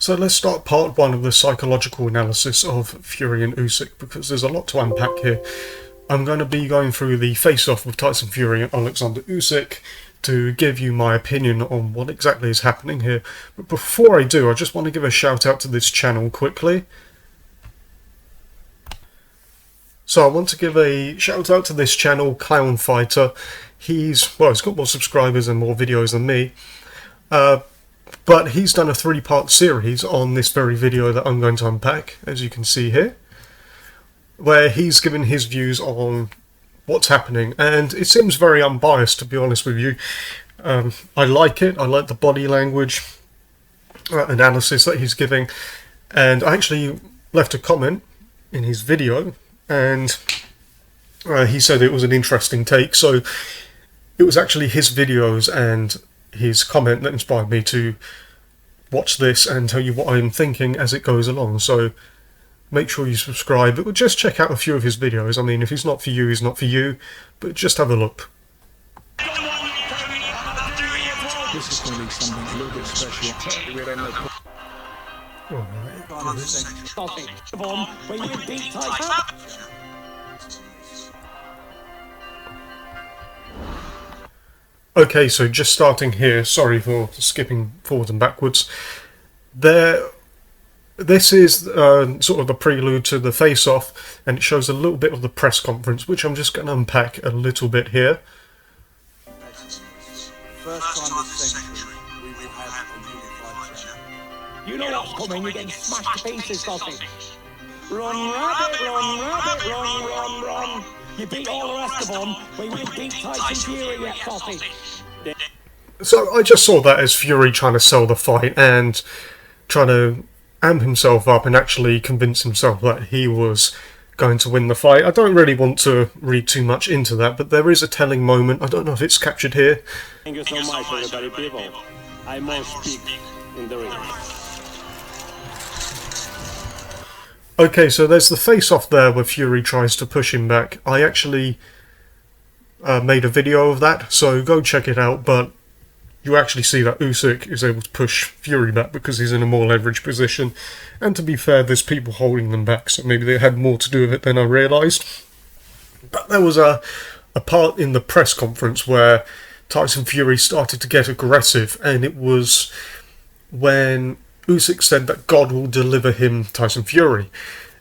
So let's start part one of the psychological analysis of Fury and Usyk, because there's a lot to unpack here. I'm going to be going through the face-off with Tyson Fury and Alexander Usyk to give you my opinion on what exactly is happening here. But before I do, I just want to give a shout out to this channel quickly. So I want to give a shout out to this channel, Clown Fighter. He's got more subscribers and more videos than me. But he's done a 3-part series on this very video that I'm going to unpack, as you can see here, where he's given his views on what's happening, and it seems very unbiased, to be honest with you. I like it. I like the body language analysis that he's giving, and I actually left a comment in his video, and he said it was an interesting take. So it was actually his videos and his comment that inspired me to watch this and tell you what I'm thinking as it goes along. So make sure you subscribe, but just check out a few of his videos. I mean, if he's not for you, he's not for you, but just have a look. This is going to be something a little bit special. Okay, so just starting here, sorry for skipping forwards and backwards. This is sort of the prelude to the face-off, and it shows a little bit of the press conference, which I'm just going to unpack a little bit here. First time this century, we will have a unified champion. You know what's coming, you're getting smashed to pieces, Sausage. Run, rabbit, run, rabbit, run, run, run. You beat all the rest of them, we will beat Tyson Fury yet, Sausage. So I just saw that as Fury trying to sell the fight and trying to amp himself up and actually convince himself that he was going to win the fight. I don't really want to read too much into that, but there is a telling moment. I don't know if it's captured here. Thank you so much, everybody, people. I must speak in the ring. Okay, so there's the face-off there where Fury tries to push him back. I actually made a video of that, so go check it out, but you actually see that Usyk is able to push Fury back because he's in a more leveraged position. And to be fair, there's people holding them back, so maybe they had more to do with it than I realised. But there was a part in the press conference where Tyson Fury started to get aggressive, and it was when Usyk said that God will deliver him Tyson Fury.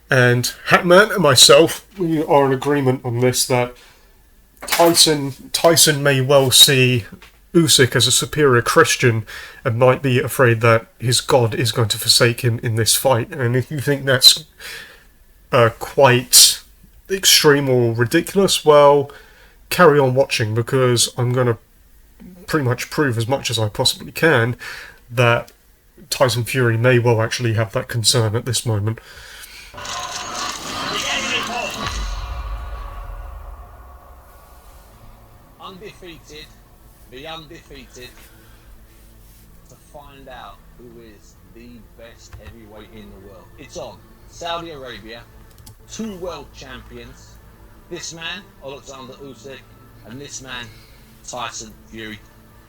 And Hatman and myself, we are in agreement on this, that Tyson may well see Usyk as a superior Christian and might be afraid that his God is going to forsake him in this fight. And if you think that's quite extreme or ridiculous, well, carry on watching, because I'm going to pretty much prove as much as I possibly can that Tyson Fury may well actually have that concern at this moment. Undefeated, the undefeated, to find out who is the best heavyweight in the world. It's on. Saudi Arabia, 2 world champions. This man, Alexander Usyk, and this man, Tyson Fury.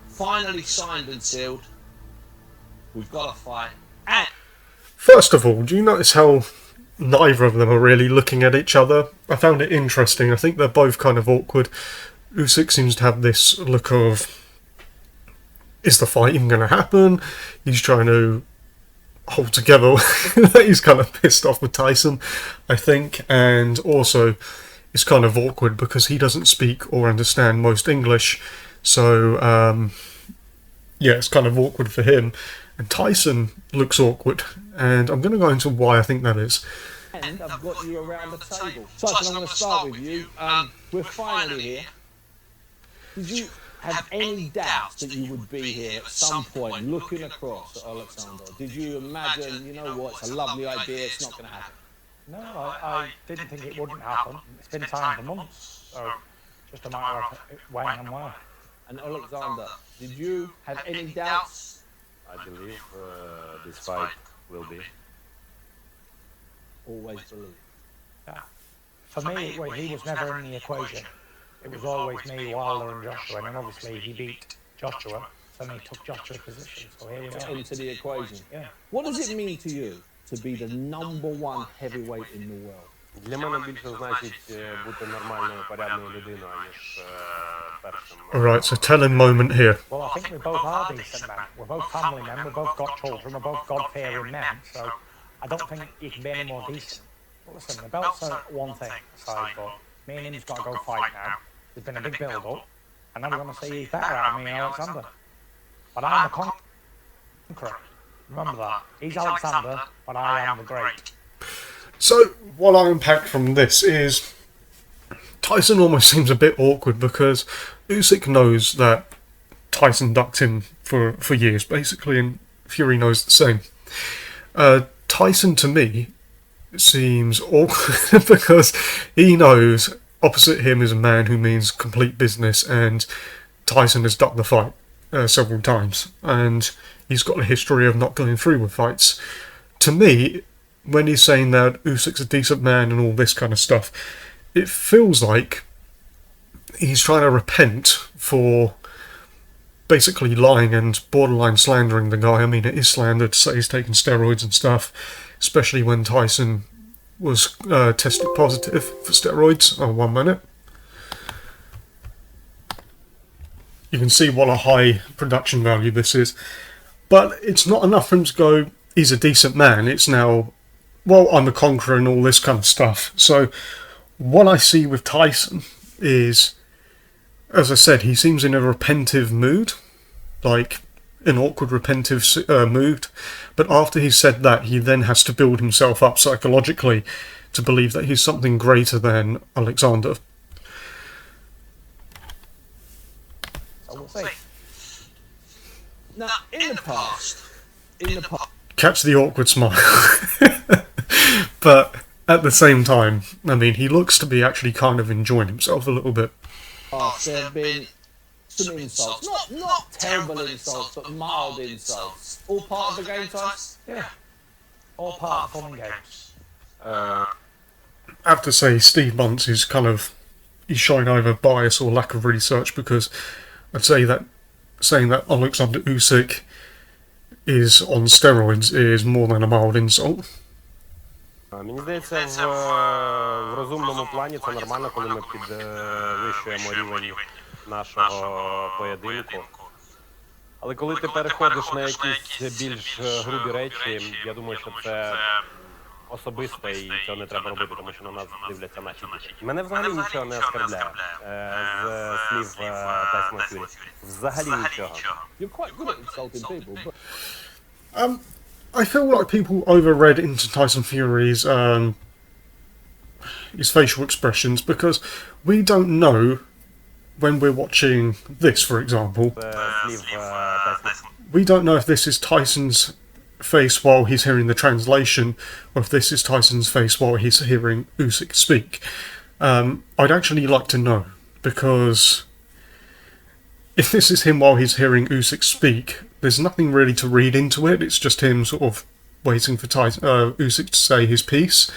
Finally signed and sealed. We've got a fight. And first of all, do you notice how neither of them are really looking at each other? I found it interesting. I think they're both kind of awkward. Usyk seems to have this look of, is the fight even going to happen? He's trying to hold together. He's kind of pissed off with Tyson, I think. And also, it's kind of awkward because he doesn't speak or understand most English. So, yeah, it's kind of awkward for him. And Tyson looks awkward, and I'm going to go into why I think that is. I've got you around the table. Tyson, I'm going to start with you. We're finally here. Did you have any doubts that you would be here at some point, looking across at Alexander? Did you imagine, you know what, it's a lovely idea, it's not going to happen? No, I didn't think it wouldn't happen. It's been time for months, so just a matter of when and where. And Alexander, did you have any doubts? I believe this fight will be. Always believe. Yeah. For me, he was never in the equation. It was always me, Wilder and Joshua, and obviously he beat Joshua. and he took Joshua's position. So here we are. Into the equation. Yeah. What does it mean to you to be the #1 heavyweight in the world? Для мене більше значить бути нормальною, порядною людиною, ніж першим. Alright, so telling moment here. Well, I think we both are decent men. We're both family men. We've both got children. We're both God-fearing men. So I don't think you can be any more decent. But listen, the belts are one thing aside, but me and him's got to go fight now. There's been a big build-up, and now we're going to see who's better out of me and Alexander. But I'm the conqueror. Remember that. He's Alexander, but I am the great. So, what I unpack from this is Tyson almost seems a bit awkward because Usyk knows that Tyson ducked him for years, basically, and Fury knows the same. Tyson, to me, seems awkward because he knows opposite him is a man who means complete business, and Tyson has ducked the fight several times, and he's got a history of not going through with fights. To me, when he's saying that Usyk's a decent man and all this kind of stuff, it feels like he's trying to repent for basically lying and borderline slandering the guy. I mean, it is slander to say he's taking steroids and stuff, especially when Tyson was tested positive for steroids. Oh, 1 minute. You can see what a high production value this is. But it's not enough for him to go, he's a decent man. It's now, well, I'm a conqueror and all this kind of stuff. So what I see with Tyson is, as I said, he seems in a repentive mood, like an awkward repentive mood. But after he's said that, he then has to build himself up psychologically to believe that he's something greater than Alexander. So we'll see. Now, in the past, Catch the awkward smile. But at the same time, I mean, he looks to be actually kind of enjoying himself a little bit. there have been some insults. Not terrible insults, but mild insults. All part of the game, Tyson? Yeah. All part of fun and games. I have to say, Steve Bunce is kind of, he's showing either bias or lack of research, because I'd say that saying that Alexander Usyk is on steroids is more than a mild insult. Мені здається, в розумному плані це нормально, коли ми підвищуємо рівень нашого поєдинку. Але коли ти переходиш на якісь більш грубі речі, я думаю, що це особисте і цього не треба робити, тому що на нас дивляться наші діти. Мене взагалі нічого не оскарбляє з слів Тайсона Ф'юрі. Взагалі нічого. You're quite good at insulting people, but... I feel like people overread into Tyson Fury's his facial expressions, because we don't know when we're watching this, for example. We don't know if this is Tyson's face while he's hearing the translation, or if this is Tyson's face while he's hearing Usyk speak. I'd actually like to know, because if this is him while he's hearing Usyk speak, there's nothing really to read into it. It's just him sort of waiting for Usyk to say his piece.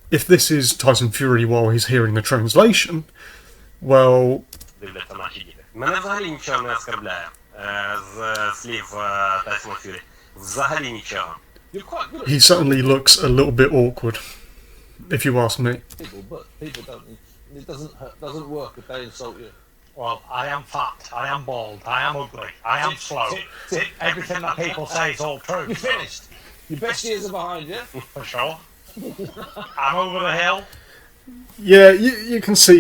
If this is Tyson Fury while he's hearing the translation, well... Мене взагалі нічого не оскарбляє з слів Тайсона Ф'юрі. Взагалі нічого. He certainly looks a little bit awkward, if you ask me. But people don't... It doesn't work if they insult you. Well, I am fat, I am bald, I am ugly, I am slow. Everything that people say is all true. You finished. Your best years are behind you. For sure. I'm over the hill. Yeah, you can see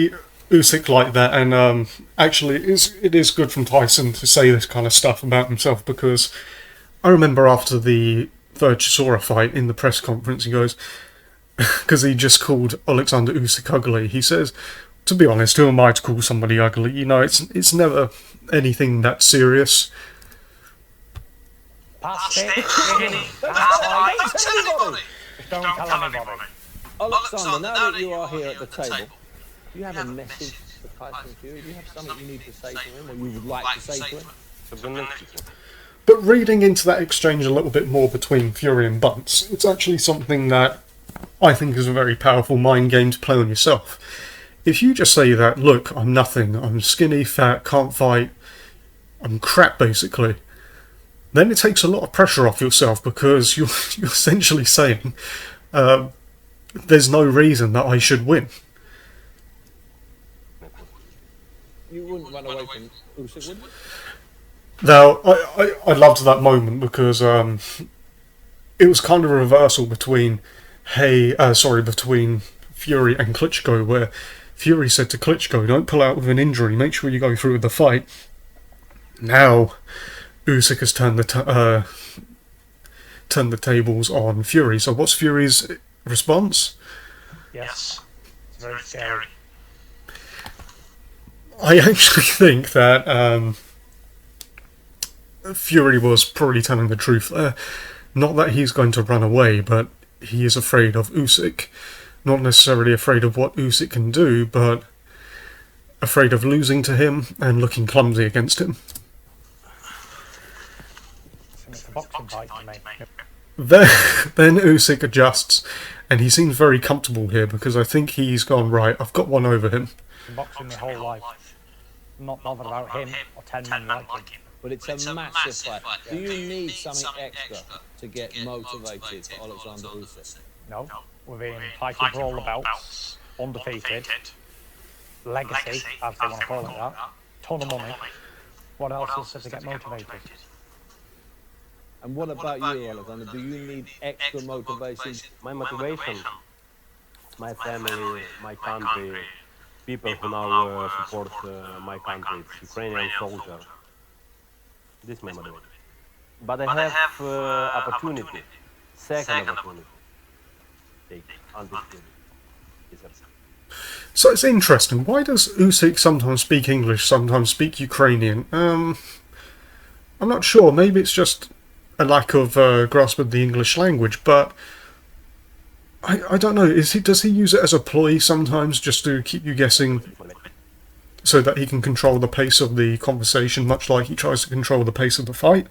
Usyk like that, and actually it is good from Tyson to say this kind of stuff about himself, because I remember after the third Chisora fight in the press conference, he goes, because he just called Alexander Usyk ugly, he says, to be honest, who am I to call somebody ugly? You know, it's never anything that serious. Past it, Don't tell anybody. don't tell anybody. Alexander, now that you are here at the table, do you have a message for Tyson Fury? Do you have something you need to say to him, or you would like to say to him? But reading into that exchange a little bit more between Fury and Bunce, it's actually something that I think is a very powerful mind game to play on yourself. If you just say that, look, I'm nothing, I'm skinny, fat, can't fight, I'm crap, basically, then it takes a lot of pressure off yourself, because you're essentially saying there's no reason that I should win. You wouldn't run away from Usyk, would you? Now, I loved that moment, because it was kind of a reversal between between Fury and Klitschko, where Fury said to Klitschko, don't pull out with an injury, make sure you go through with the fight. Now, Usyk has turned the tables on Fury. So what's Fury's response? Yes. It's very scary. I actually think that Fury was probably telling the truth there. Not that he's going to run away, but he is afraid of Usyk. Not necessarily afraid of what Usyk can do, but afraid of losing to him and looking clumsy against him. It's a boxing fight for me. Then Usyk adjusts, and he seems very comfortable here, because I think he's gone, right, I've got one over him. I've been boxing my whole life. I'm not bothered about him or 10 men like him. But it's a massive fight. Do you need something extra to get motivated for Alexander Usyk? No. We've been fighting for all the belts, undefeated, legacy, as they want to call it that, ton of money. What else is there to get motivated? And what about you, Alexander? Do you need extra motivation? My motivation, my family, my country, people who now support my country, it's Ukrainian soldiers. This is my motivation. But I have opportunity, second opportunity. Take undisputed. So it's interesting. Why does Usyk sometimes speak English, sometimes speak Ukrainian? I'm not sure. Maybe it's just a lack of grasp of the English language, but I don't know. Does he use it as a ploy sometimes, just to keep you guessing, so that he can control the pace of the conversation, much like he tries to control the pace of the fight?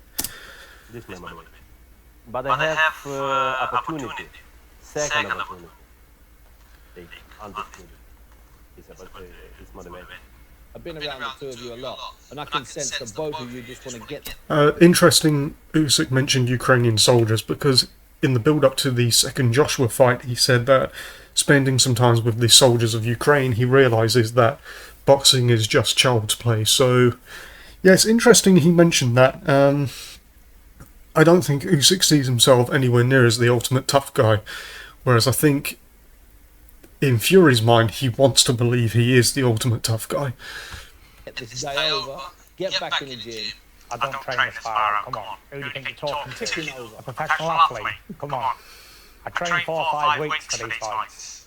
This is my motivation. But I have opportunity, second opportunity. Take undisputed. It's motivation. I've been around the two of you a lot, and I can sense that both of you just want to get... Interesting, Usyk mentioned Ukrainian soldiers, because in the build-up to the second Joshua fight, he said that spending some time with the soldiers of Ukraine, he realises that boxing is just child's play. So, yeah, it's interesting he mentioned that. I don't think Usyk sees himself anywhere near as the ultimate tough guy, whereas I think in Fury's mind, he wants to believe he is the ultimate tough guy. Get this day over, get back in the gym. I don't train the sparring, come on. Who do you think you're talking to? A professional athlete? Come on. I train 4 or 5 weeks for these fights.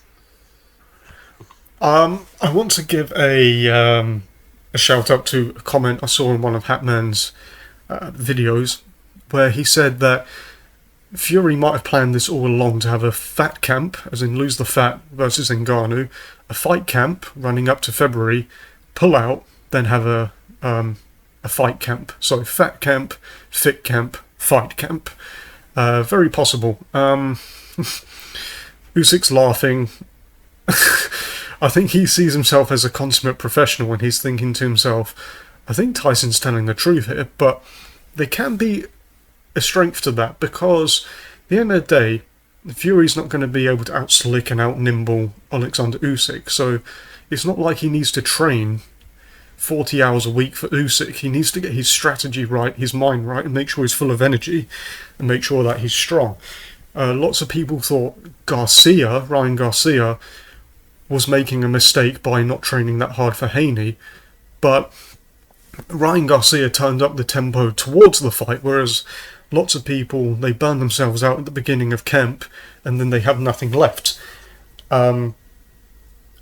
I want to give a shout out to a comment I saw in one of Hatman's videos, where he said that Fury might have planned this all along to have a fat camp, as in lose the fat versus Ngannou, a fight camp running up to February, pull out, then have a fight camp. So fat camp, fit camp, fight camp. Very possible. Usyk's laughing. I think he sees himself as a consummate professional, and he's thinking to himself, I think Tyson's telling the truth here, but there can be a strength to that, because at the end of the day, Fury's not going to be able to out-slick and out-nimble Alexander Usyk, so it's not like he needs to train 40 hours a week for Usyk. He needs to get his strategy right, his mind right, and make sure he's full of energy, and make sure that he's strong. Lots of people thought Ryan Garcia, was making a mistake by not training that hard for Haney, but Ryan Garcia turned up the tempo towards the fight, whereas lots of people, they burn themselves out at the beginning of camp, and then they have nothing left.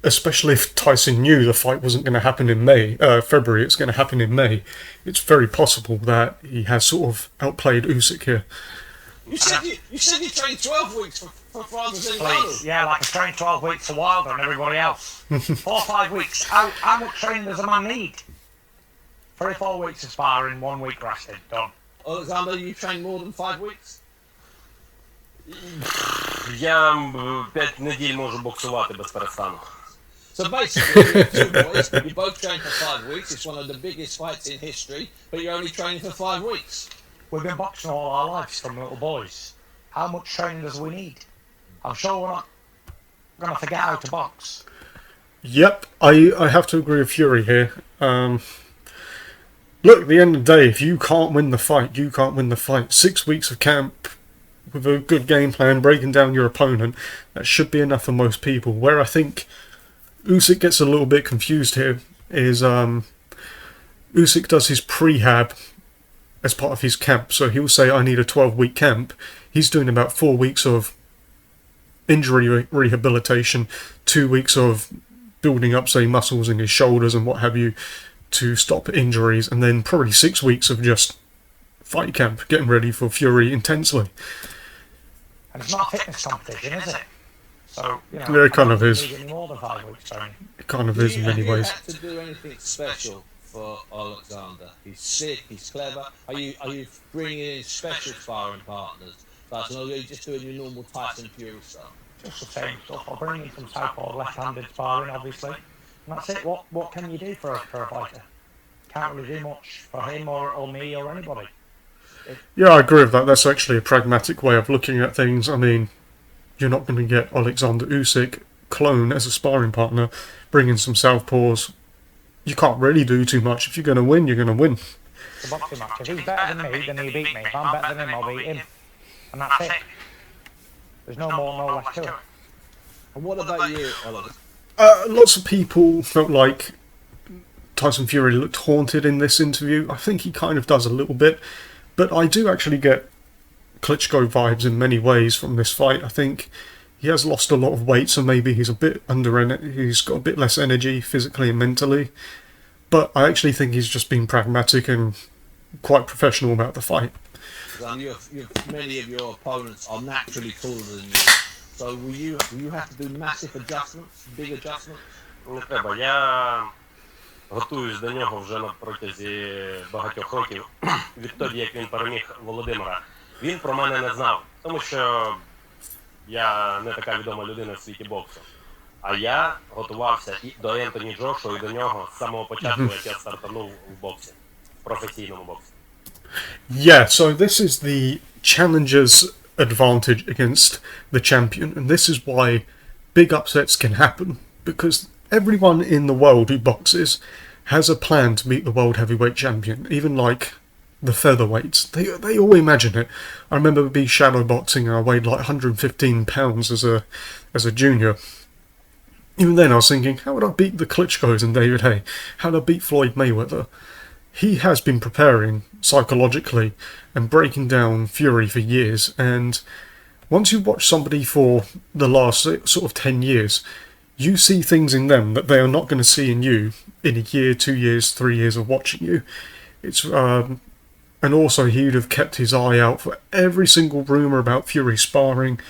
Especially if Tyson knew the fight wasn't going to happen in February, it's going to happen in May. It's very possible that he has sort of outplayed Usyk here. You said you trained 12 weeks for Francis Ngannou. Yeah, like I trained 12 weeks for Wilder and everybody else. 4 or 5 weeks. How much training does a man need? 3 or 4 weeks of sparring, 1 week resting, done. Alexander, you trained more than 5 weeks? Я 5 неділь можу боксувати без перестану. So So basically, you're two boys, you both train for 5 weeks, it's one of the biggest fights in history, but you're only training for 5 weeks. We've been boxing all our lives from little boys. How much training does we need? I'm sure we're not going to forget how to box. Yep, I have to agree with Fury here. Look, at the end of the day, if you can't win the fight, you can't win the fight. 6 weeks of camp with a good game plan, breaking down your opponent, that should be enough for most people. Where I think Usyk gets a little bit confused here is Usyk does his prehab as part of his camp. So he'll say, I need a 12-week camp. He's doing about 4 weeks of injury rehabilitation, 2 weeks of building up, say, muscles in his shoulders and what have you to stop injuries, and then probably 6 weeks of just fight camp, getting ready for Fury intensely. And it's not a fitness competition, is it? So, you know, Yeah, it kind of is. Any more than 5 weeks training. It kind of is in many ways. Have you had to do anything special for Alexander? He's sick, he's clever. Are you bringing in special sparring partners? Like, or are you just doing your normal Tyson Fury stuff? Just the same stuff. I'll bring in some southpaw left-handed sparring, obviously. And that's it. What can you do for a fighter? Can't really do much for him or me or anybody. Yeah, I agree with that. That's actually a pragmatic way of looking at things. I mean, you're not going to get Alexander Usyk clone as a sparring partner, bring in some southpaws. You can't really do too much. If you're going to win, you're going to win. It's a boxing match. If he's better than me, then he beat me. If I'm better than him, I'll beat him. And that's it. There's no more, no less to it. And what about you, Oliver? Lots of people felt like Tyson Fury looked haunted in this interview. I think he kind of does a little bit. But I do actually get Klitschko vibes in many ways from this fight. I think he has lost a lot of weight, so maybe he's a bit he's got a bit less energy physically and mentally. But I actually think he's just been pragmatic and quite professional about the fight. Many of your opponents are naturally taller than you. So will you have to do massive adjustments, big adjustments? Не треба. Я готуюсь до нього вже на протязі багатьох років. Відтоді, як він переміг Володимира. Він про мене не знав, тому що я не така відома людина в світі боксу. А я готувався і до Ентоні Джошуа, і до нього з самого початку, як я стартанув в боксі, в професійному боксі. Yeah, so this is the challenger's advantage against the champion, and this is why big upsets can happen, because everyone in the world who boxes has a plan to beat the world heavyweight champion, even like the featherweights. They all imagine it. I remember being shadow boxing and I weighed like 115 pounds as a junior. Even then I was thinking, how would I beat the Klitschkos and David Haye? How would I beat Floyd Mayweather? He has been preparing psychologically and breaking down Fury for years, and once you watch somebody for the last sort of 10 years, you see things in them that they are not going to see in you in a year, 2 years, 3 years of watching you. It's and also he would have kept his eye out for every single rumour about Fury sparring,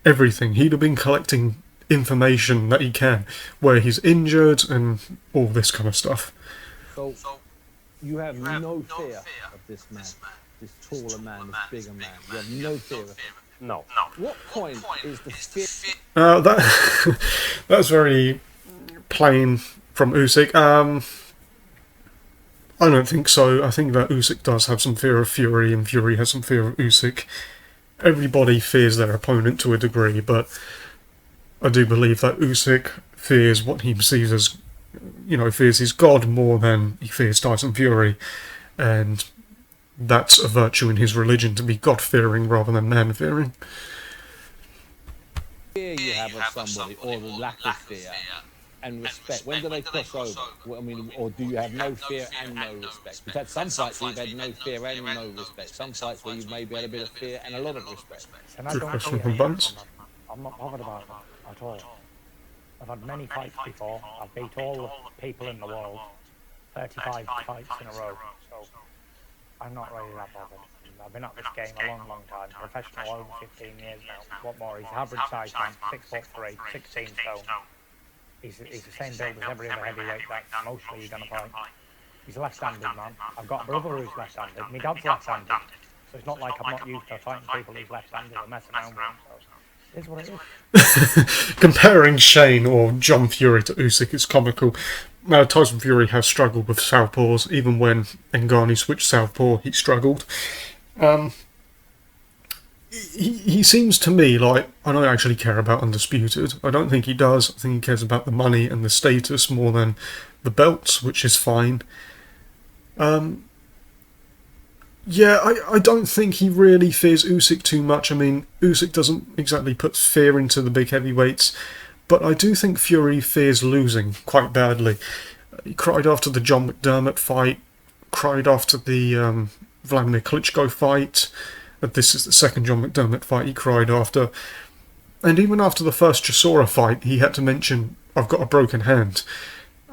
everything. He'd have been collecting information that he can, where he's injured and all this kind of stuff. So you have no fear of this man, this taller man, this bigger man. You have no fear of him. No. What point is the fear? That's very plain from Usyk. I don't think so. I think that Usyk does have some fear of Fury, and Fury has some fear of Usyk. Everybody fears their opponent to a degree, but I do believe that Usyk fears what he sees as, fears his god more than he fears Tyson Fury, and that's a virtue in his religion, to be God-fearing rather than man-fearing. Fear you have of somebody, or the lack of fear and respect. When do they cross over? I mean, or do you have no fear and no respect? We've had some fights where you've had no fear and no respect. Some fights where you've maybe had a bit of fear and a lot of respect. And I Good don't question fear from Buns. I'm not bothered about that at all. I've had many fights before. I've beat all the people in the world, 35 fights in a row. So I'm not really that bothered. I've been at this game a long, long time. Professional over 15 years now. What more? He's average size man, 6'3", 16 stone. He's the same build as every other heavyweight that mostly you're going to fight. He's a left-handed man. I've got a brother who's left-handed. My dad's left-handed. So it's not like I'm not used to fighting people who's left-handed or messing around with him. So It's what it is. Comparing Shane or John Fury to Usyk is comical. Now, Tyson Fury has struggled with southpaws. Even when Ngannou switched southpaw, he struggled. He seems to me like, I don't actually care about Undisputed. I don't think he does. I think he cares about the money and the status more than the belts, which is fine. Yeah, I don't think he really fears Usyk too much. I mean, Usyk doesn't exactly put fear into the big heavyweights, but I do think Fury fears losing quite badly. He cried after the John McDermott fight, cried after the Vladimir Klitschko fight. This is the second John McDermott fight he cried after. And even after the first Chisora fight, he had to mention, I've got a broken hand.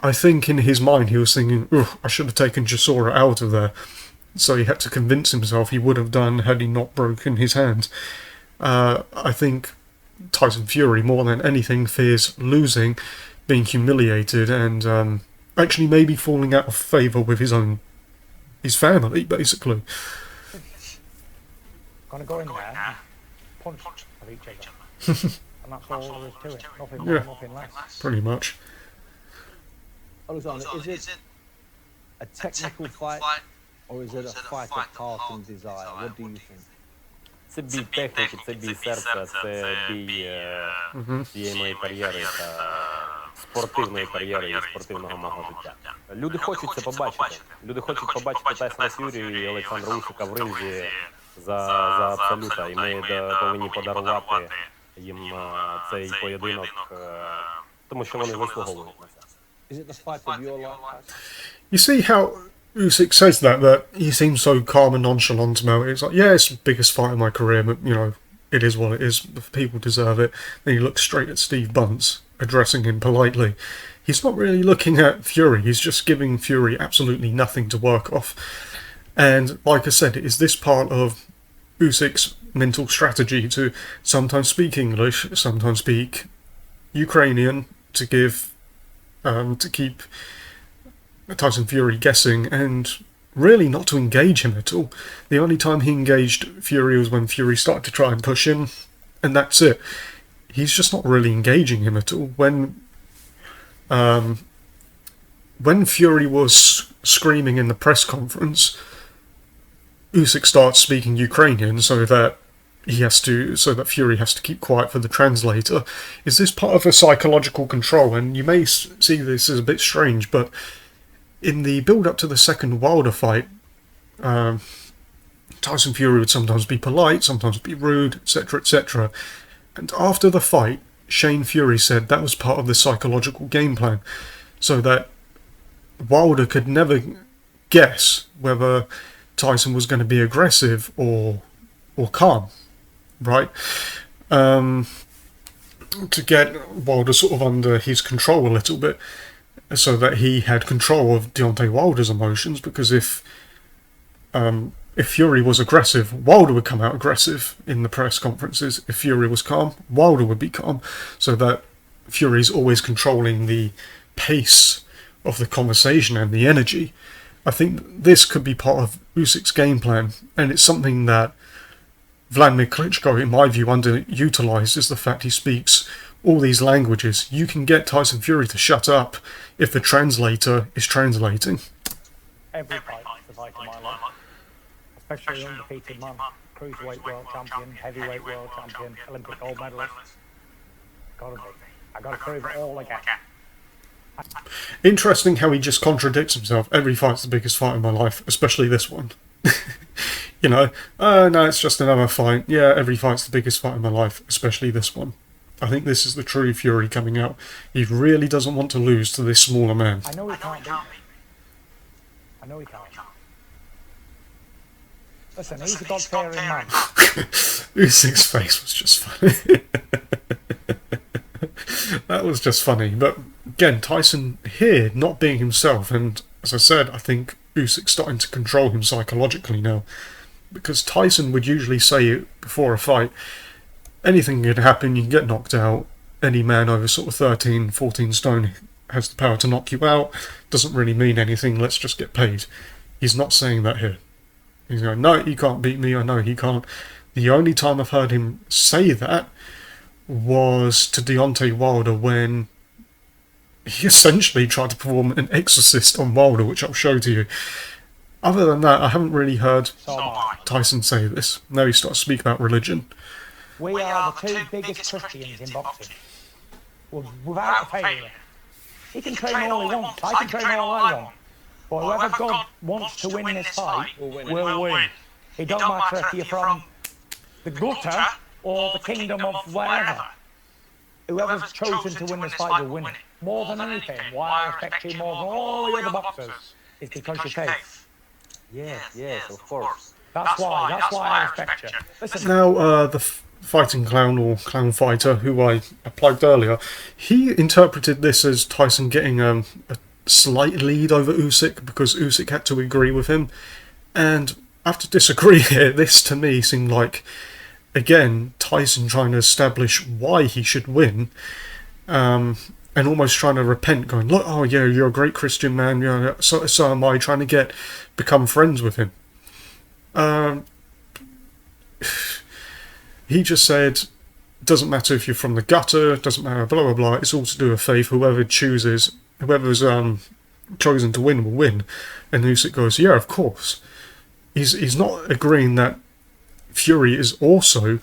I think in his mind he was thinking, I should have taken Chisora out of there. So he had to convince himself he would have done had he not broken his hand. I think Tyson Fury, more than anything, fears losing, being humiliated, and actually maybe falling out of favour with his family, basically. Gonna go in there and punch of each other. And that's all there is to it. Nothing more, nothing less. Pretty much. Alexander, is it a technical fight or is it a fight of heart and desire? What do you think? Це бій техніки, це бій серця, це бій цієї моєї кар'єри та спортивної кар'єри і спортивного мого життя. Люди хочуть це побачити. Люди хочуть побачити Тайсона Ф'юрі і Олександра Усика в ринзі за абсолюта. І ми повинні подарувати їм цей поєдинок, тому що вони заслуговують на це. Is it the fight of your life? You see how Usyk says that he seems so calm and nonchalant about it. It's like, yeah, it's the biggest fight of my career, but, you know, it is what it is. People deserve it. Then he looks straight at Steve Bunce, addressing him politely. He's not really looking at Fury. He's just giving Fury absolutely nothing to work off. And, like I said, is this part of Usyk's mental strategy to sometimes speak English, sometimes speak Ukrainian, to keep Tyson Fury guessing, and really not to engage him at all. The only time he engaged Fury was when Fury started to try and push him, and that's it. He's just not really engaging him at all. When Fury was screaming in the press conference, Usyk starts speaking Ukrainian so that Fury has to keep quiet for the translator. Is this part of a psychological control? And you may see this as a bit strange, but in the build-up to the second Wilder fight, Tyson Fury would sometimes be polite, sometimes be rude, etc., etc. And after the fight, Shane Fury said that was part of the psychological game plan, so that Wilder could never guess whether Tyson was going to be aggressive or calm, right? To get Wilder sort of under his control a little bit, so that he had control of Deontay Wilder's emotions, because if Fury was aggressive, Wilder would come out aggressive in the press conferences. If Fury was calm, Wilder would be calm, so that Fury's always controlling the pace of the conversation and the energy. I think this could be part of Usyk's game plan, and it's something that Vladimir Klitschko, in my view, underutilised, is the fact he speaks all these languages. You can get Tyson Fury to shut up if the translator is translating. Every fight is the fight of my life. Especially an undefeated man. Cruiserweight world champion, heavyweight world champion, Olympic gold medalist. Gotta be. I gotta prove it all again. Interesting how he just contradicts himself. Every fight's the biggest fight of my life, especially this one. You know, no, it's just another fight. Yeah, every fight's the biggest fight of my life, especially this one. I think this is the true Fury coming out. He really doesn't want to lose to this smaller man. I know he can't beat me. I know he can't. Listen, he's a God-fearing man. Usyk's face was just funny. That was just funny. But again, Tyson here not being himself, and as I said, I think Usyk's starting to control him psychologically now. Because Tyson would usually say before a fight, anything could happen, you can get knocked out. Any man over sort of 13, 14 stone has the power to knock you out. Doesn't really mean anything, let's just get paid. He's not saying that here. He's going, no, he can't beat me, I know he can't. The only time I've heard him say that was to Deontay Wilder when he essentially tried to perform an exorcist on Wilder, which I'll show to you. Other than that, I haven't really heard Tyson say this. Now he starts to speak about religion. We are the two biggest Christians in boxing. Without failure. He can train all he wants. I can train all I want. But whoever God wants to win this fight will win. It don't matter if you're from the gutter or the kingdom of wherever. Whoever's chosen to win this fight will win it. More than anything, why I respect you more than all the other boxers is because you faith. Yes, of course. That's why I respect you. Listen. Now, the fighting clown or clown fighter who I plugged earlier, he interpreted this as Tyson getting a slight lead over Usyk because Usyk had to agree with him. And I have to disagree here. This to me seemed like, again, Tyson trying to establish why he should win, and almost trying to repent, going, look, oh yeah, you're a great Christian man, yeah, so am I, trying to become friends with him. He just said, doesn't matter if you're from the gutter, doesn't matter, blah blah blah, it's all to do with faith, whoever's chosen to win will win. And Usyk goes, yeah, of course. He's not agreeing that Fury is also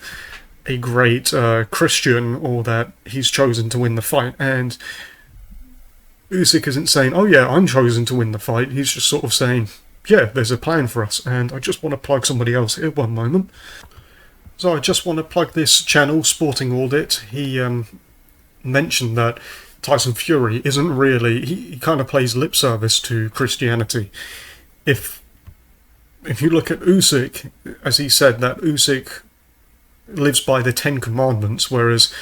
a great Christian, or that he's chosen to win the fight. And Usyk isn't saying, oh yeah, I'm chosen to win the fight. He's just sort of saying, yeah, there's a plan for us. And I just want to plug somebody else here, one moment. So I just want to plug this channel, Sporting Audit. He mentioned that Tyson Fury isn't really... He kind of plays lip service to Christianity. If you look at Usyk, as he said, that Usyk lives by the 10 Commandments, whereas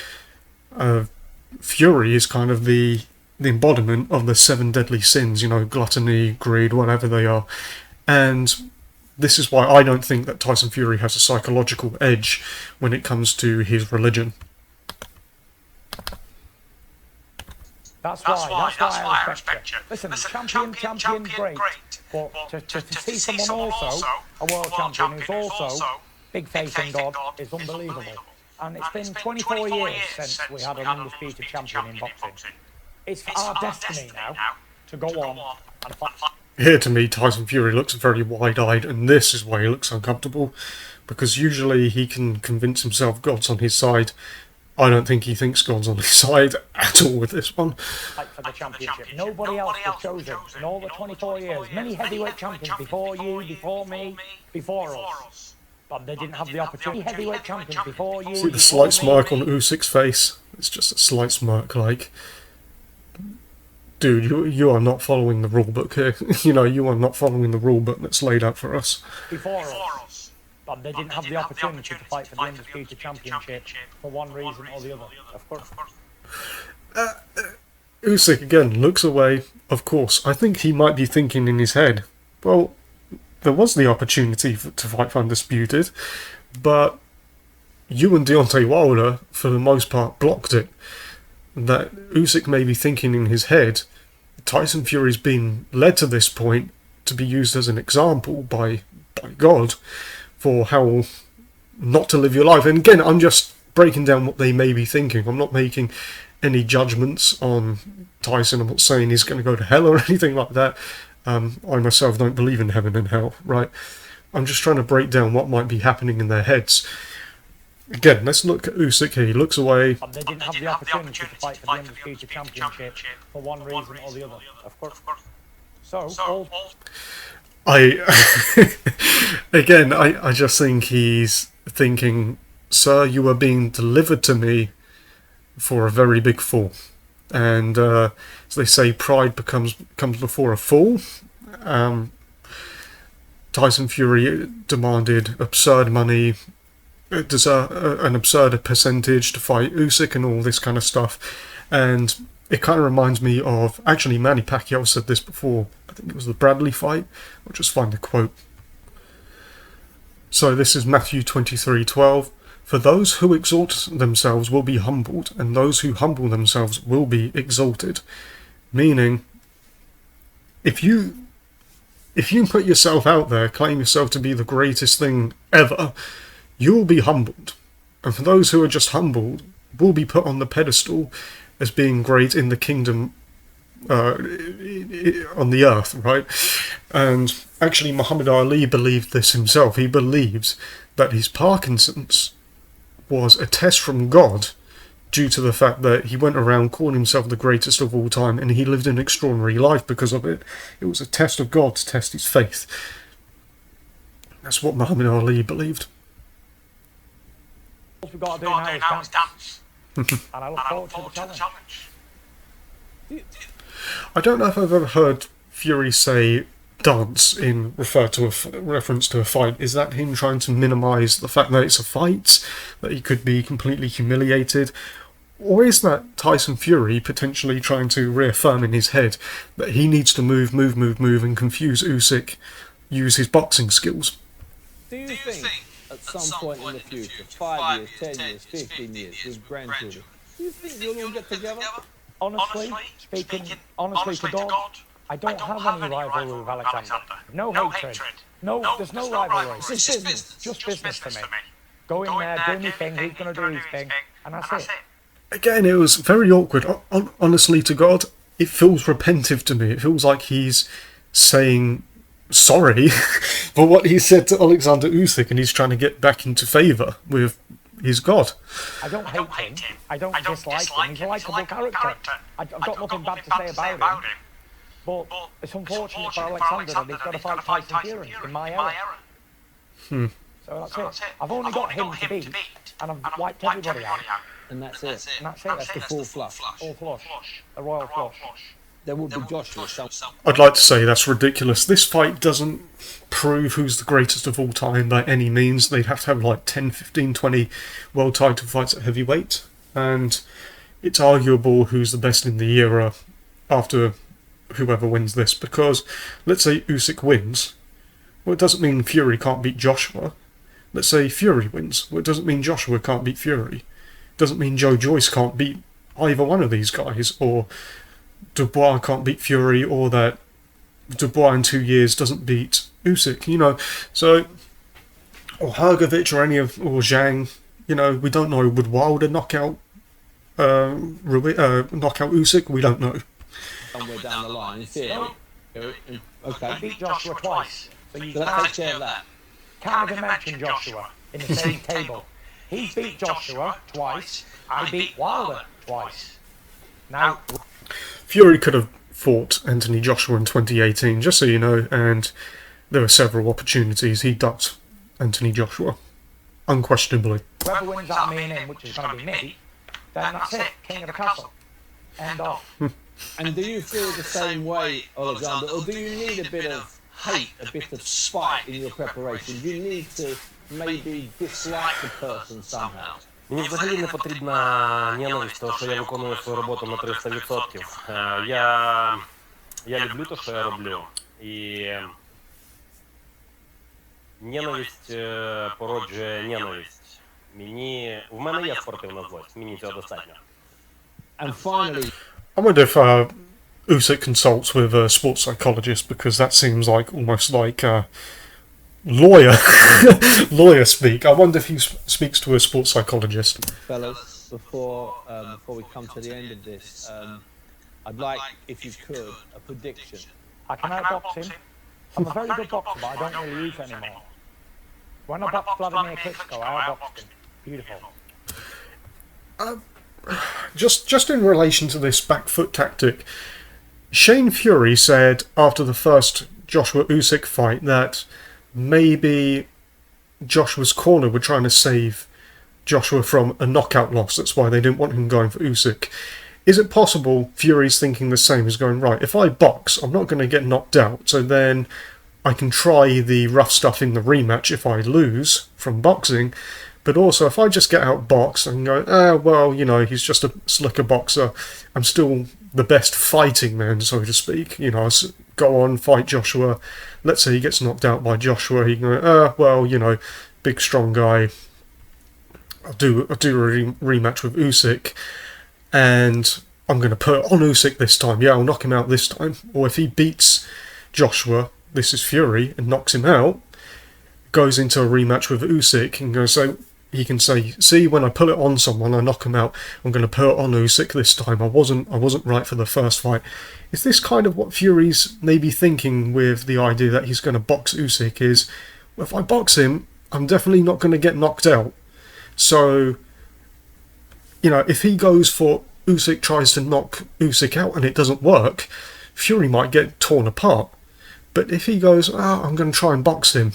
Fury is kind of the embodiment of the 7 deadly sins, you know, gluttony, greed, whatever they are. And this is why I don't think that Tyson Fury has a psychological edge when it comes to his religion. That's why I respect you. Listen, champion, great. But to see someone also, a world champion, who's also big faith in God, is unbelievable. And it's been 24 years since we had an undisputed champion in boxing. It's our destiny now to go on and fight. Here, to me, Tyson Fury looks very wide-eyed, and this is why he looks uncomfortable, because usually he can convince himself God's on his side. I don't think he thinks God's on his side at all with this one. Fight for the championship. Nobody else was chosen in all the 24 years. Many heavyweight champions before you, before me, before us. But they didn't have the opportunity. Heavyweight champions before you. See the slight smirk on Usyk's face? It's just a slight smirk, like... Dude, you are not following the rule book here. You know, you are not following the rule book that's laid out for us. Before us. But they didn't have the opportunity to fight for the undisputed championship for one reason or the other. Of course. Usyk, again, looks away. Of course, I think he might be thinking in his head, well, there was the opportunity to fight for undisputed, but you and Deontay Wilder, for the most part, blocked it. That Usyk may be thinking in his head, Tyson Fury's been led to this point to be used as an example by God for how not to live your life. And again, I'm just breaking down what they may be thinking. I'm not making any judgments on Tyson. I'm not saying he's going to go to hell or anything like that. I myself don't believe in heaven and hell, right? I'm just trying to break down what might be happening in their heads. Again, let's look at Usyk here. He looks away. They didn't have the opportunity to fight for the undisputed championship for one reason or the other. Of course. So, I just think he's thinking, sir, you are being delivered to me for a very big fall. And as they say, pride comes before a fall. Tyson Fury demanded absurd money, an absurd percentage to fight Usyk and all this kind of stuff. And it kind of reminds me of, actually Manny Pacquiao said this before, I think it was the Bradley fight. I'll just find the quote. So this is Matthew 23:12. For those who exalt themselves will be humbled, and those who humble themselves will be exalted. Meaning, if you put yourself out there, claim yourself to be the greatest thing ever, you will be humbled. And for those who are just humbled, will be put on the pedestal as being great in the kingdom on the earth, right? And actually Muhammad Ali believed this himself. He believes that his Parkinson's was a test from God due to the fact that he went around calling himself the greatest of all time, and he lived an extraordinary life because of it. It was a test of God to test his faith. That's what Muhammad Ali believed. All we've got to do now is dance. And I look forward to the challenge. I don't know if I've ever heard Fury say dance in reference to a fight. Is that him trying to minimise the fact that it's a fight, that he could be completely humiliated? Or is that Tyson Fury potentially trying to reaffirm in his head that he needs to move, and confuse Usyk, use his boxing skills? Do you think at some point in the future, 5 years, 10 years, 15 years, with grandchildren, do you think you'll all get together? Honestly, speaking honestly to God, I don't have any rivalry with Alexander. No hatred. No, there's no rivalry. It's just business. Just business to me. Go in there, do my thing, he's going to do his thing, and that's it. Again, it was very awkward. Honestly to God, it feels repentive to me. It feels like he's saying sorry for what he said to Alexander Usyk, and he's trying to get back into favour with his God. I don't hate him. I don't dislike him. He's a likeable character. I've got nothing bad to say about him. But it's unfortunate for Alexander that he's got to fight Tyson Fury in my era. So that's it. I've only got him to beat, and I've wiped everybody out. And that's it. And that's it. That's the full flush. All flush. A royal flush. There would be Joshua. I'd like to say that's ridiculous. This fight doesn't prove who's the greatest of all time by any means. They'd have to have like 10, 15, 20 world title fights at heavyweight. And it's arguable who's the best in the era after whoever wins this. Because, let's say Usyk wins. Well, it doesn't mean Fury can't beat Joshua. Let's say Fury wins. Well, it doesn't mean Joshua can't beat Fury. It doesn't mean Joe Joyce can't beat either one of these guys. Or Dubois can't beat Fury, or that Dubois in 2 years doesn't beat Usyk, you know. So, or Hrgovic or Zhang, you know, we don't know. Would Wilder knock out Usyk? We don't know. Somewhere down the line, in theory. Okay. He beat Joshua twice. So you So let's take care of that. can't even mention Joshua in the same table. He beat Joshua twice. I beat Wilder twice. Now, Fury could have fought Anthony Joshua in 2018, just so you know, and there were several opportunities. He ducked Anthony Joshua, unquestionably. whoever wins out of me and him, which is going to be me, then that's it. King of the castle. End off. And do you feel the same way, Alexander, or do you need a bit of hate, a bit of spite in your preparation? Do you need to maybe dislike the person somehow? Мені взагалі не потрібна ненависть, тому що я виконую свою роботу на 300%. Я люблю те, що я роблю. І ненависть породжує ненависть. В мене є спортивна злость, мені цього достатньо. And finally, I wonder if Usyk consults with a sports psychologist, because that seems like almost like lawyer speak. I wonder if he speaks to a sports psychologist. fellas, before we come to the end of this, I'd like, if you could, a prediction. I can outbox him. I'm a very good boxer, but I don't really use it anymore. When I boxed Vladimir Klitschko, I outboxed him. Beautiful. Just in relation to this back foot tactic, Shane Fury said after the first Joshua Usyk fight that maybe Joshua's corner were trying to save Joshua from a knockout loss. That's why they didn't want him going for Usyk. Is it possible Fury's thinking the same, as going, right, if I box, I'm not going to get knocked out, so then I can try the rough stuff in the rematch if I lose from boxing, but also if I just get outboxed and go, well, you know, he's just a slicker boxer, I'm still the best fighting man, so to speak, you know, go on, fight Joshua. Let's say he gets knocked out by Joshua, he can go, well, you know, big strong guy, I'll do a rematch with Usyk, and I'm going to put on Usyk this time. Yeah, I'll knock him out this time. Or if he beats Joshua, this is Fury, and knocks him out, goes into a rematch with Usyk and goes, so he can say, see, when I pull it on someone, I knock him out. I'm going to put it on Usyk this time. I wasn't right for the first fight. Is this kind of what Fury's maybe thinking with the idea that he's going to box Usyk? Is, if I box him, I'm definitely not going to get knocked out. So, you know, if he goes for Usyk, tries to knock Usyk out and it doesn't work, Fury might get torn apart. But if he goes, I'm going to try and box him,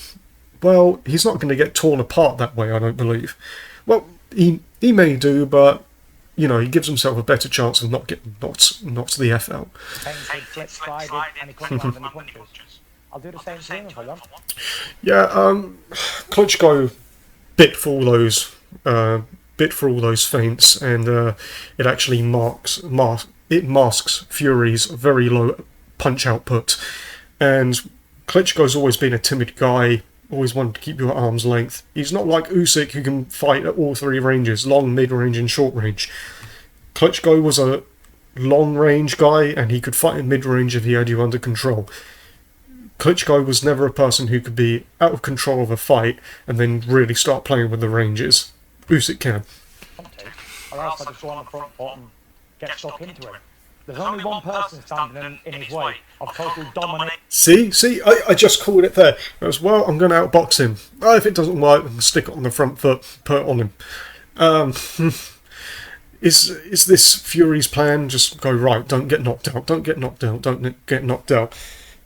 well, he's not going to get torn apart that way, I don't believe. Well, he may do, but, you know, he gives himself a better chance of not getting knocked the F out. I'll do the same thing if I want. Yeah, Klitschko bit for all those feints, and it actually masks Fury's very low punch output. And Klitschko's always been a timid guy, always wanted to keep you at arm's length. He's not like Usyk, who can fight at all three ranges, long, mid-range and short range. Klitschko was a long-range guy, and he could fight in mid-range if he had you under control. Klitschko was never a person who could be out of control of a fight and then really start playing with the ranges. Usyk can. Or else I just go on the front foot and get stuck into him. There's only one person standing in his way of total domination. See, I just called it there. I was, well, I'm going to outbox him. If it doesn't work, I'm stick it on the front foot, put it on him. Is this Fury's plan? Just go, right, don't get knocked out, don't get knocked out.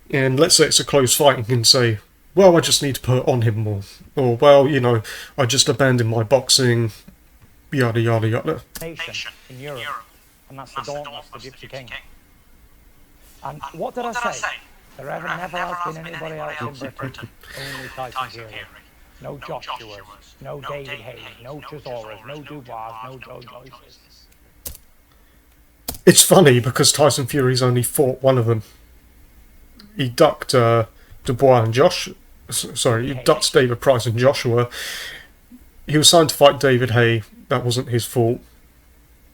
And let's say it's a close fight, and can say, well, I just need to put it on him more. Or, well, you know, I just abandoned my boxing, yada, yada, yada. Nation in Europe. And that's the Dauntless, the Gypsy King. And what did I say? There never has been anybody else in Britain. Only Tyson Fury. No Joshua's, no David Hayes, no Chisoras, no Dubois, no Joe Joyces. It's funny because Tyson Fury's only fought one of them. He ducked Dubois and he ducked David Price and Joshua. He was signed to fight David Hay. That wasn't his fault.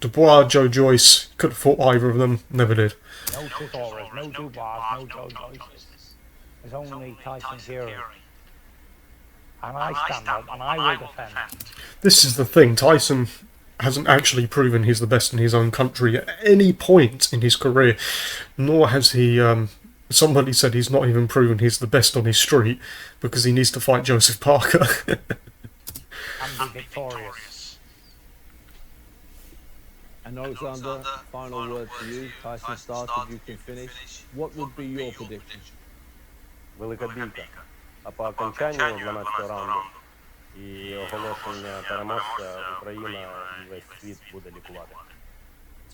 Dubois, Joe Joyce, could have fought either of them, never did. No Chisoras, no Dubois, no Joe Joyces. There's only Tyson Fury. And I stand up and I will defend. This is the thing, Tyson hasn't actually proven he's the best in his own country at any point in his career, nor has he, somebody said he's not even proven he's the best on his street, because he needs to fight Joseph Parker. And be victorious. And Alexander, final word to you. Tyson started, you can finish. What would be your prediction? Велика бійка. А по окончанию 12-го раунду і оголошення переможця Україна і весь світ буде лікувати.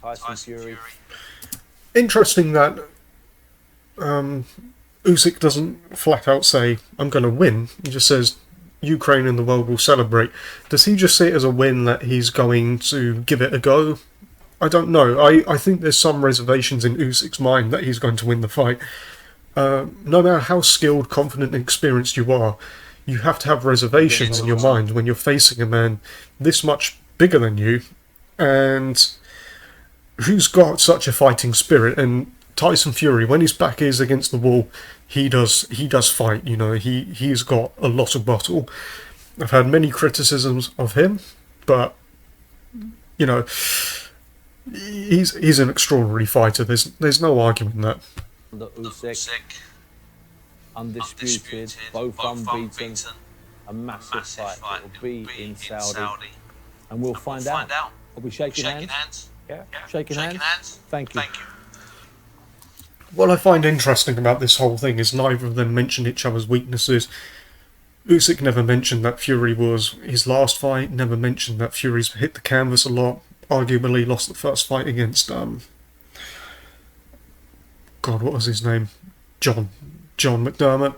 Tyson Fury. Interesting that Usyk doesn't flat out say, I'm going to win. He just says, Ukraine and the world will celebrate. Does he just see it as a win that he's going to give it a go? I don't know. I think there's some reservations in Usyk's mind that he's going to win the fight. No matter how skilled, confident and experienced you are, you have to have reservations in your mind when you're facing a man this much bigger than you, and who's got such a fighting spirit. And Tyson Fury, when his back is against the wall, he does fight. You know, he's got a lot of bottle. I've had many criticisms of him, but you know, he's an extraordinary fighter. There's no arguing that. The Usyk, undisputed, both unbeaten, a massive fight. It will be in Saudi, and we'll find out. Are we shaking hands? Yeah. Shaking hands? Thank you. What I find interesting about this whole thing is neither of them mentioned each other's weaknesses. Usyk never mentioned that Fury was his last fight, never mentioned that Fury's hit the canvas a lot, arguably lost the first fight against, God, what was his name? John McDermott.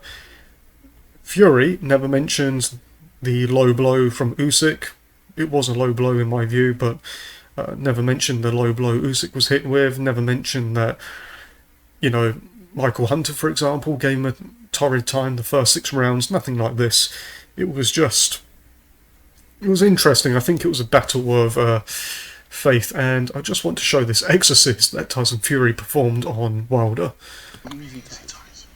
Fury never mentions the low blow from Usyk. It was a low blow in my view, but never mentioned the low blow Usyk was hit with, never mentioned that, you know, Michael Hunter, for example, gave him a torrid time the first 6 rounds, nothing like this. It was interesting. I think it was a battle of faith, and I just want to show this Exorcist that Tyson Fury performed on Wilder. Easy times.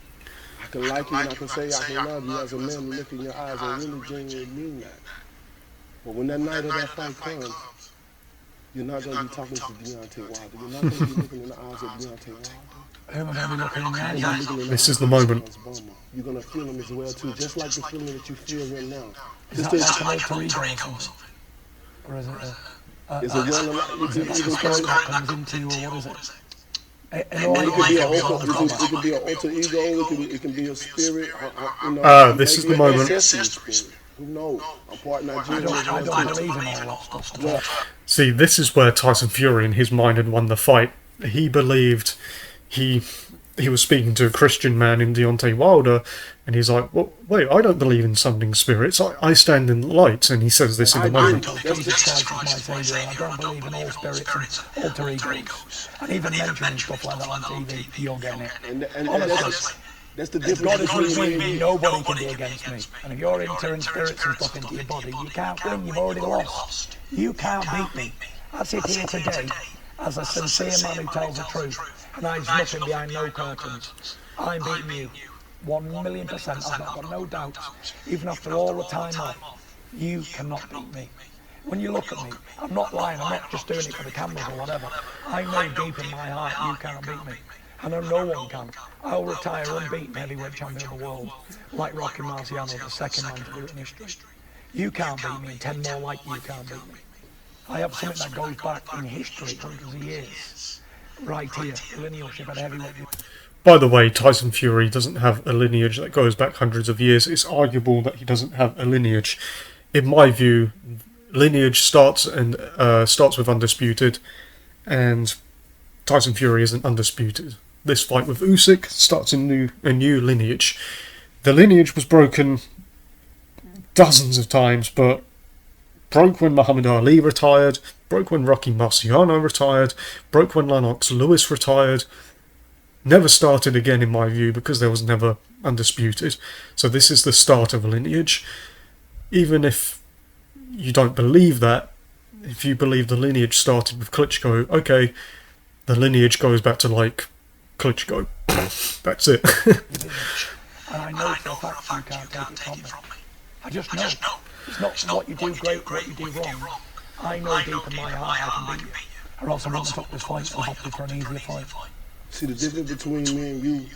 I can like you, and I can say I can love you as a man, look in your eyes and really genuinely mean that. But when that night of that fight comes, you're not going to be talking to Deontay Wilder. You're not going to be looking in the eyes of Deontay Wilder. Who am I going to be looking in the eyes? This is the moment. You're going to feel him as well too, just like the feeling that you feel right now. Is that like an alter ego or something? Or is it it's a well, is it like a spirit that comes into you, or what is it? It could be an alter ego. It can be a spirit. This is the moment. Who knows? I'm part Nigerian. I don't believe in all that stuff. See, this is where Tyson Fury in his mind had won the fight. He believed he was speaking to a Christian man in Deontay Wilder, and he's like, well, wait, I don't believe in summoning spirits. I stand in the light, and he says this in the moment. I don't believe in all spirits and alter egos. And even mentioning stuff like that on TV, you're getting it. Honestly, that's the if difference. God is with me, nobody can be against me. And if you're entering spirits and stuff into your body, you can't win, you've already lost. You can't beat me. I sit here today as a sincere man who tells the truth, and hides nothing behind no curtains. I'm beating you. 1,000,000%, I've not got no doubts. Even after all the time off, you cannot beat me. When you look at me, I'm not lying, I'm not just doing it for the cameras or whatever. I know deep in my heart you cannot beat me. I know no one can. I'll retire unbeaten heavyweight champion of the world, like Rocky Marciano, the second man to do it in history. You can't beat me, 10 more like you can't beat me. I have something that goes back in history, hundreds of years. Right here, lineage of a heavyweight. By the way, Tyson Fury doesn't have a lineage that goes back hundreds of years. It's arguable that he doesn't have a lineage. In my view, lineage starts with Undisputed, and Tyson Fury isn't undisputed. This fight with Usyk starts a new lineage. The lineage was broken dozens of times, but broke when Muhammad Ali retired, broke when Rocky Marciano retired, broke when Lennox Lewis retired. Never started again in my view because there was never undisputed. So this is the start of a lineage. Even if you don't believe that, if you believe the lineage started with Klitschko, okay, the lineage goes back to like Klitschko. That's it. And I know for a fact you can't take it from me. I just know. It's not what you do great, what you do wrong. I know deep in my heart I can beat you. Or else I wouldn't have took this fight and opted for an easier fight. See, the difference between me and you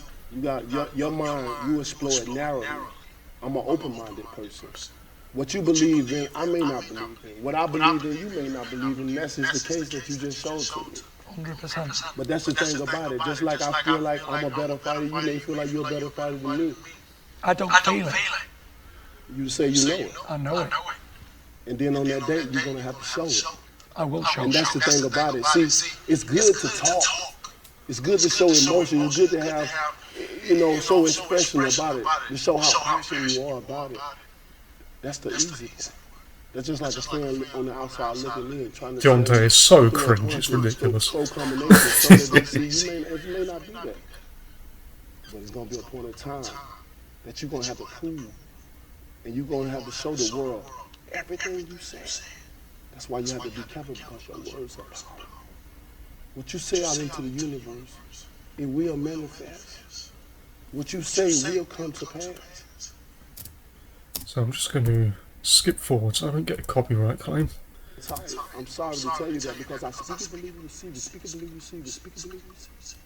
got your mind, you explore it narrowly. I'm an open-minded person. What you believe in, I may not believe in. What I believe in, you may not believe in. That's just the case that you just showed to me. 100%. But that's the thing about it. Just like I feel like I'm a better fighter, you may feel like you're a better fighter than me. I don't feel it. You say you know it. I know it. And then on that date, you're going to have to show it. I will show it. And that's the thing about it. See, it's good to talk. It's good to show emotion. It's good to have, show expression about it. To show how passionate you are about it. That's the easy part. That's just like a friend on the outside looking in, trying to. Deontay is so cringe, it's ridiculous. So combination, so that they see you may not do that. But it's going to be a point of time that you're going to have to prove. And you're going to have to show the world everything you say. That's why you have to be careful because your words are powerful. What you say out into the universe, it will manifest. What you say will come to pass. So I'm just going to skip forward so I don't get a copyright claim. I'm sorry to tell you that because I speak it, believe you receive it, speak it, believe you receive it, speak it, believe you receive it.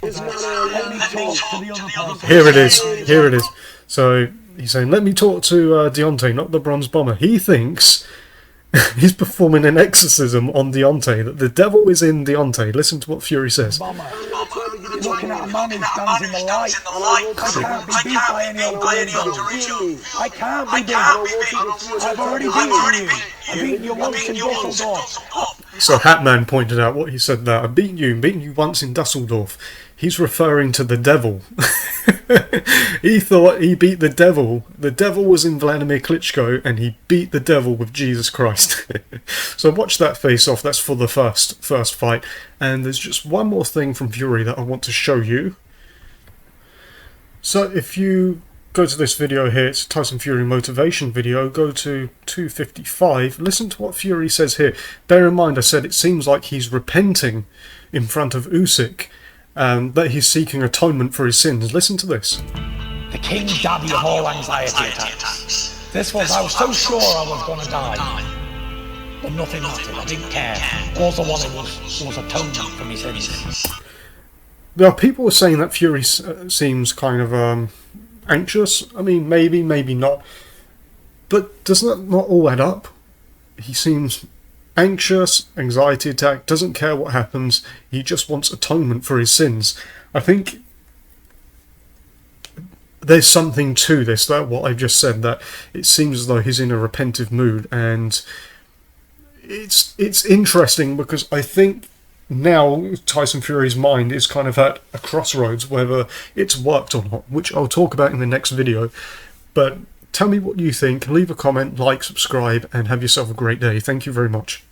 It's not let me talk to the other person. Here it is. So he's saying, let me talk to Deontay, not the Bronze Bomber. He thinks he's performing an exorcism on Deontay, that the devil is in Deontay. Listen to what Fury says. Bomber, you're looking at a man who stands in the light. I can't be beat by any alter ego. I can't be beat. I've already beaten you. I've beaten you once in Dusseldorf. So Hatman pointed out what he said there. I've beaten you once in Dusseldorf. He's referring to the devil. He thought he beat the devil. The devil was in Vladimir Klitschko, and he beat the devil with Jesus Christ. So watch that face off. That's for the first fight. And there's just one more thing from Fury that I want to show you. So if you go to this video here, it's a Tyson Fury motivation video, go to 255, listen to what Fury says here. Bear in mind I said it seems like he's repenting in front of Usyk, that he's seeking atonement for his sins. Listen to this. The king daddy of all anxiety attacks. This was, I was so sure I was going to die, but nothing mattered. I didn't care. All I wanted was atonement for my sins. Now, people are saying that Fury seems kind of anxious. I mean, maybe, maybe not. But doesn't that not all add up? He seems anxious, anxiety attack, doesn't care what happens. He just wants atonement for his sins. I think there's something to this, that what I've just said, that it seems as though he's in a repentive mood, and it's interesting because I think now Tyson Fury's mind is kind of at a crossroads whether it's worked or not, which I'll talk about in the next video. But tell me what you think, leave a comment, like, subscribe, and have yourself a great day. Thank you very much.